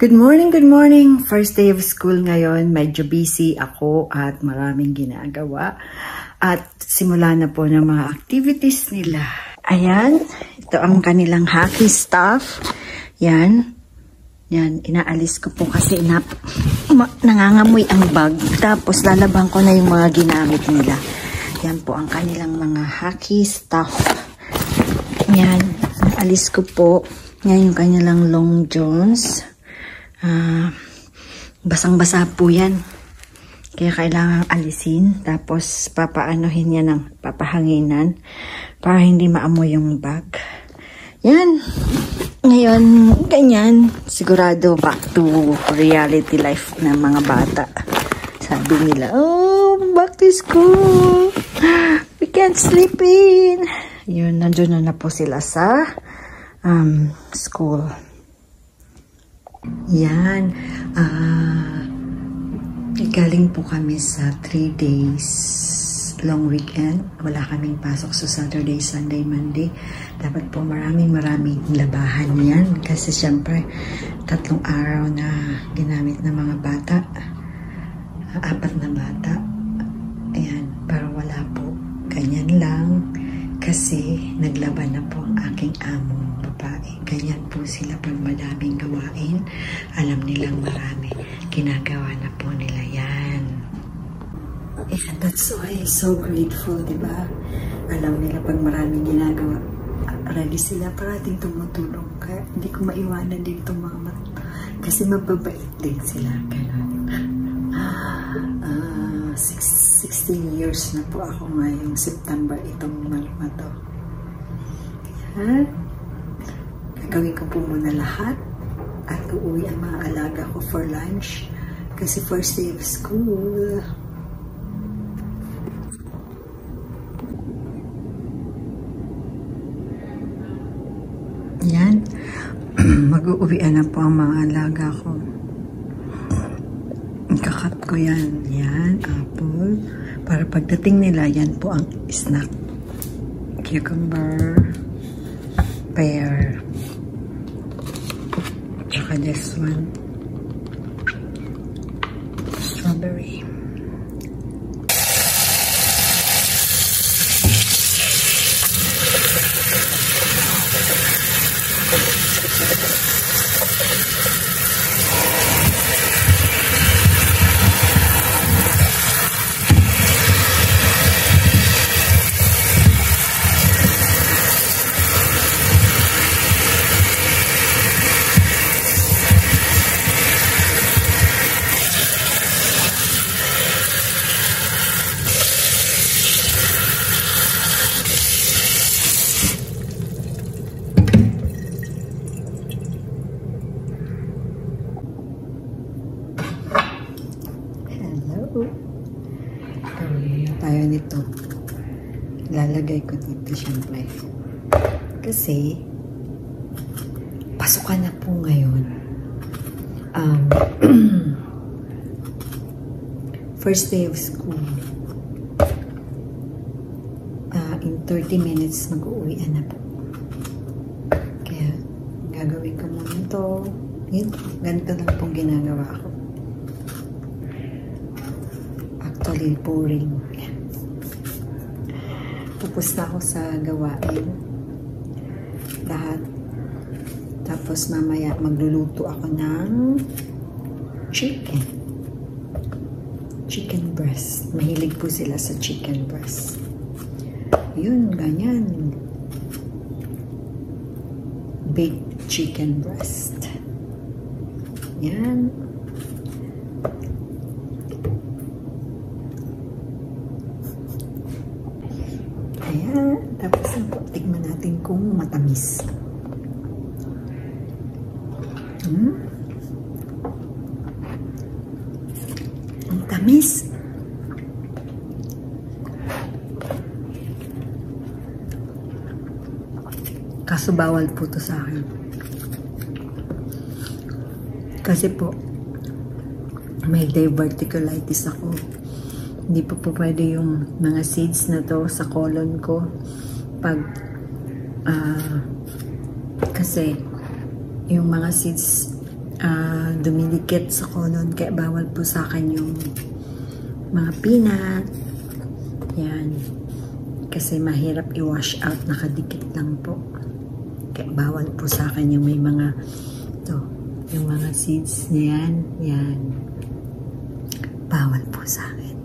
Good morning, good morning. First day of school ngayon. Medyo busy ako at maraming ginagawa. At simula na po ng mga activities nila. Ayan, ito ang kanilang hockey stuff. Yan. Yan, inaalis ko po kasi nangangamoy ang bag. Tapos lalabang ko na yung mga ginamit nila. Yan po ang kanilang mga hockey stuff. Yan, inaalis ko po. Yan yung kanilang long johns. Basang-basa po yan. Kaya kailangan alisin. Tapos papaanohin yan ng papahanginan para hindi maamoy yung bag. Yan. Ngayon, ganyan. Sigurado back to reality life ng mga bata. Sabi nila, oh, back to school. We can't sleep in. Yun, nandun na po sila sa school. Yan. Galing po kami sa 3 days long weekend. Wala kaming pasok sa Saturday, Sunday, Monday. Dapat po maraming labahan yan. Kasi syempre, 3 araw na ginamit ng mga bata. 4 na bata. Ayan. Pero wala po. Ganyan lang. Kasi naglaban na po ang aking among babae. Ganyan po sila pag madaming gawain. Alam nilang marami. Ginagawa na po nila yan. And that's why I'm so grateful, diba? Alam nila pag maraming ginagawa. Ready sila parating tumutulong. Kaya hindi ko maiwanan din itong mga kasi mababait din sila. Kaya 16 years na po ako ngayong September itong month na to. Yan. Gagawin ko po muna lahat at uuwi ang mga alaga ko for lunch kasi first day of school. Yan. Mag-uuwian na po ang mga alaga ko. Kakat ko yan. Yan, apple. Para pagdating nila, yan po ang snack. Cucumber, pear, tsaka this one, strawberry. Tayo nito. Lalagay ko dito syempre. Kasi pasukan na po ngayon. First day of school. In 30 minutes mag-uuwian na po. Kaya gagawin ko muna ito. Yun, ganito lang pong ginagawa ko. Actually, boring. Tapos na ako sa gawain. Lahat. Tapos mamaya magluluto ako ng chicken. Chicken breast. Mahilig po sila sa chicken breast. Yun, ganyan. Baked chicken breast. Yan. Ayan. Tapos tignan natin kung matamis. Ang tamis. Kaso bawal po to sa akin. Kasi po, may diverticulitis ako. Hindi po pwede yung mga seeds na to sa colon ko. Pag, kasi yung mga seeds dumidikit sa colon, kaya bawal po sa akin yung mga peanut. Yan. Kasi mahirap i-wash out, nakadikit lang po. Kaya bawal po sa akin yung may mga yung mga seeds niyan. Yan. Bawal po sa akin.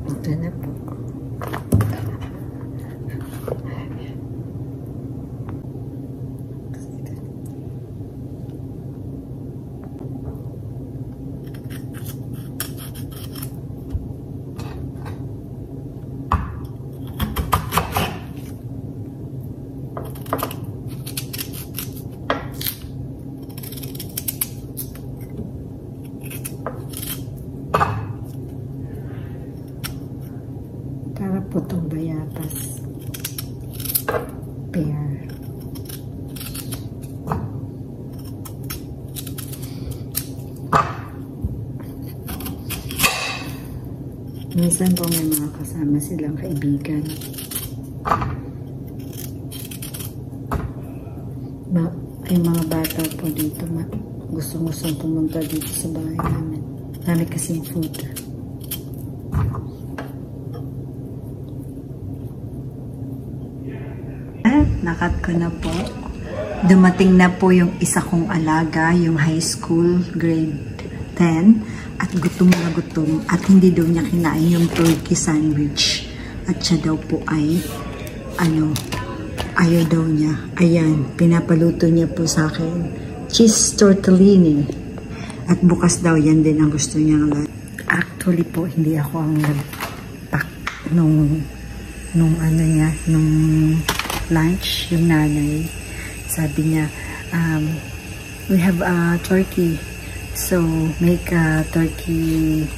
Ito na po. Para po itong bayabas. Pear. Minsan po may mga kasama silang kaibigan. Yung mga bata po dito, gustong pumunta dito sa bahay namin. Dami kasing food. Nakat ko na po. Dumating na po yung isa kong alaga, yung high school, grade 10. At gutom na gutom. At hindi daw niya kinain yung turkey sandwich. At siya daw po ay, ayaw daw niya. Ayan, pinapaluto niya po sa akin. Cheese tortellini. At bukas daw, yan din ang gusto niya. Actually po, hindi ako ang nag-pack nung lunch, yung nanay. Sabi niya, we have a turkey. So, make a turkey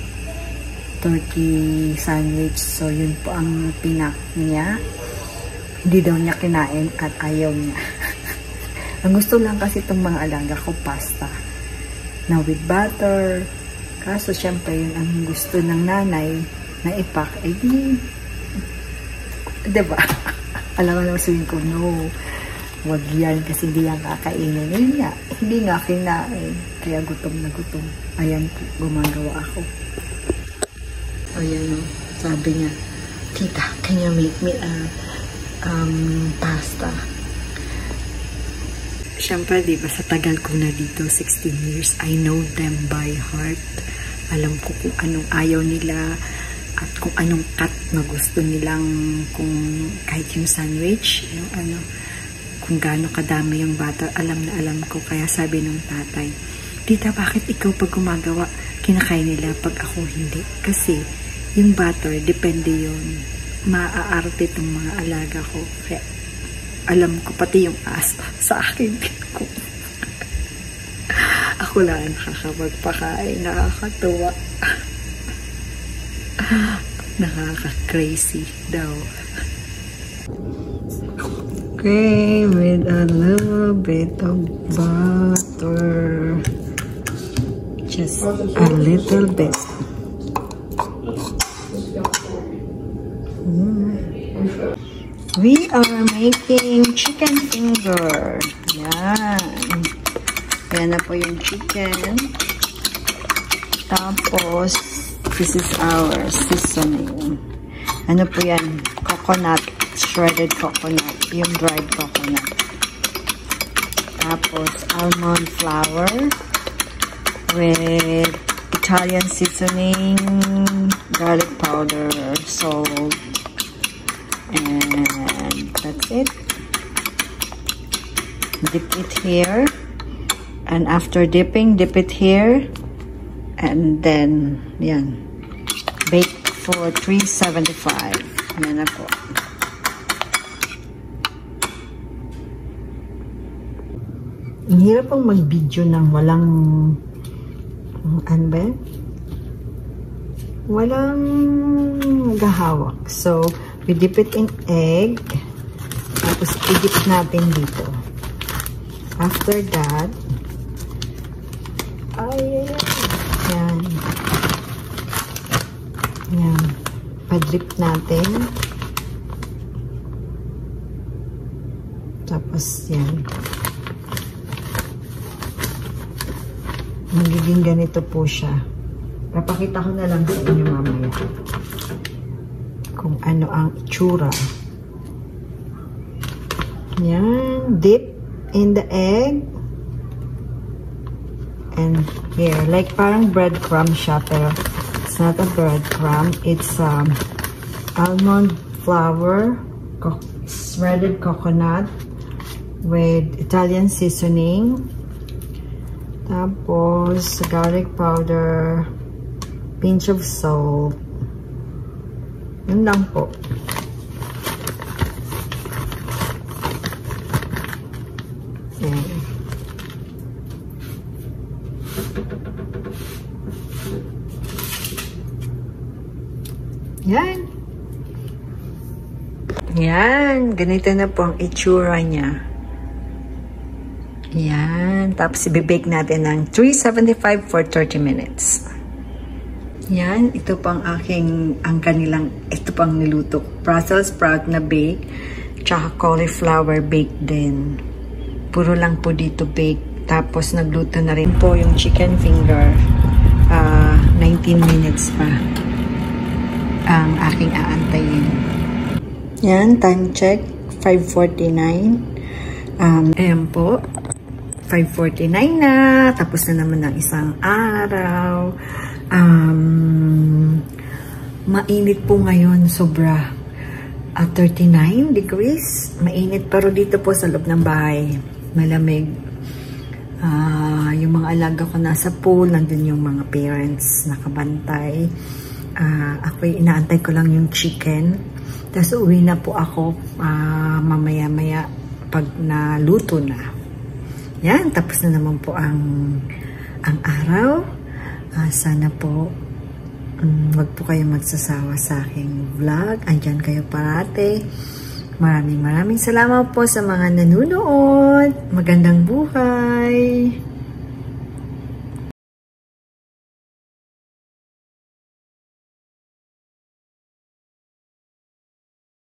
sandwich. So, yun po ang pinak niya. Hindi daw niya kinain at ayaw niya. Ang gusto lang kasi itong mga alaga ko, pasta. Na with butter. Kaso, syempre, yun ang gusto ng nanay na ipak. Eh, diba? Alam mo naman sabihin ko, no, wag yan kasi hindi yan kakainin. Yun nga, hindi nga kinain. Kaya gutom na gutom. Ayan po, gumagawa ako. Ayan o, sabi niya, tita, can you make me pasta? Siyempre, diba, sa tagal ko na dito, 16 years, I know them by heart. Alam ko kung anong ayaw nila, at kung anong cut na gusto nilang, kung kahit yung sandwich, yung kung gaano kadami yung butter, alam na alam ko. Kaya sabi ng tatay, tita, bakit ikaw pag gumagawa, kinakain nila pag ako hindi? Kasi yung butter, depende yun. Maaarte itong mga alaga ko. Kaya alam ko, pati yung asa sa akin. Ako lang nakakapagpakain, nakakatuwa. Nakaka-crazy daw. Okay, with a little bit of butter. Just a little bit. We are making chicken finger. Yan. Yan na po yung chicken. Tapos, this is our seasoning. Ano po yan? Coconut. Shredded coconut. Yung dried coconut. Tapos, almond flour with Italian seasoning, garlic powder, salt, and that's it. Dip it here. And after dipping, dip it here. And then, yan. Bake for $3.75. Yan na po. Ang hirap pong mag-video ng walang ano ba? Walang gahawak. So, we dip it in egg. Tapos, i-dip natin dito. After that, yan. Yan. Pa-drip natin. Tapos, yan. Magiging ganito po siya. Papakita ko na lang sa inyo mamaya kung ano ang itsura. Yan. Dip in the egg. And here, like parang breadcrumb siya, pero it's not a breadcrumb. It's almond flour, shredded coconut with Italian seasoning. Tapos, garlic powder, pinch of salt. Yun lang po. Yan. Yan. Yan. Ganito na po ang itsura niya. Yan. Tapos, i-bake natin ng $3.75 for 30 minutes. Yan. Ito pang ito pang niluto. Brussels sprout na bake. Tsaka cauliflower bake din. Puro lang po dito bake. Tapos, nagluto na rin po yung chicken finger. 19 minutes pa ang aking aantayin. Yan. Time check. 5:49. Ayan po. 5:49 na. Tapos na naman ng isang araw. Mainit po ngayon. Sobra. 39 degrees. Mainit pero dito po sa loob ng bahay. Malamig. Yung mga alaga ko nasa pool. Nandun yung mga parents nakabantay. Ako'y inaantay ko lang yung chicken. Tapos uwi na po ako mamaya-maya pag naluto na. Yan, tapos na naman po ang araw. Sana po wag po kayo magsasawa sa aking vlog. Andyan kayo parate. Maraming salamat po sa mga nanonood. Magandang buhay!